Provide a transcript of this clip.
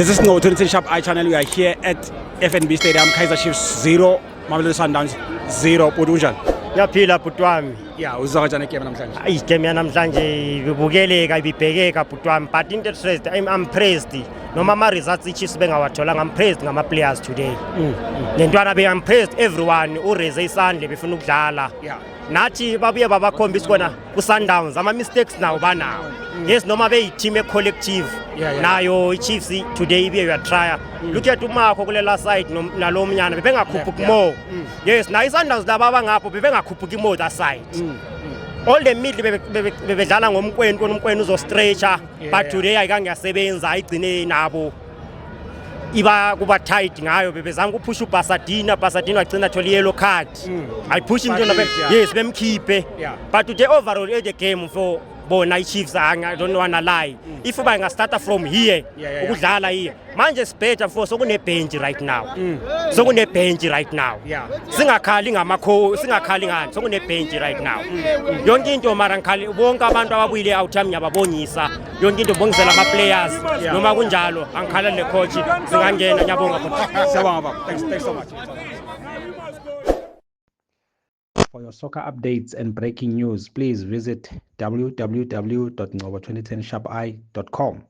This is No 2010 Sharp I channel. We are here at FNB Stadium. Kaizer Chiefs 0, Mamelodi Sundowns 0. Pudujan. Yaphila bhuti wami. Yeah, uzwa kanjani game namhlanje? Igame yanamhlanje bibukeleka ibibhekeka bhuti wami, but into interest I'm praised. Noma ama results iChiefs bengawathola, I'm praised ngama players today. Lentwana be I'm praised everyone ureze isandle befuna ukudlala. Yeah. Nathi babuye babakhombisa kona ku Sundowns ama mistakes nawo banawo. Yes, noma be team e collective. Nayo iChiefs today ibuye yatry. Look at uMakho kulela side nalo mnyana bebengakhuphuki more. Yes, na iSundowns laba abangapho bebengakhuphuki more that side. All the middle bebedlala ngomkweni kona umkweni uzo stretcher, but today ayikangasebenza ayigcine nabo iba kuba tight ngayo bebezanga ukuphusha uBasadina wagcina thola yellow card. Ayipush into yes bemkhiphe, but today overall the game for bona iChiefs I don't wanna lie, if uba ingastart from here ukudlala here manje sibhetha for sokune bench right now, sokune bench right now, singakhali ngamakho singakhali ngani sokune bench right now. Yonke into mara ngikhali bonke abantu ababuyile outam ngiyababongisa, yonke into bongizela ama players noma kunjalo angikhala le coach singangena ngiyabonga futhi. Siyabonga baba. Thanks so much. For your soccer updates and breaking news, please visit www.ngoba2010sharpi.com.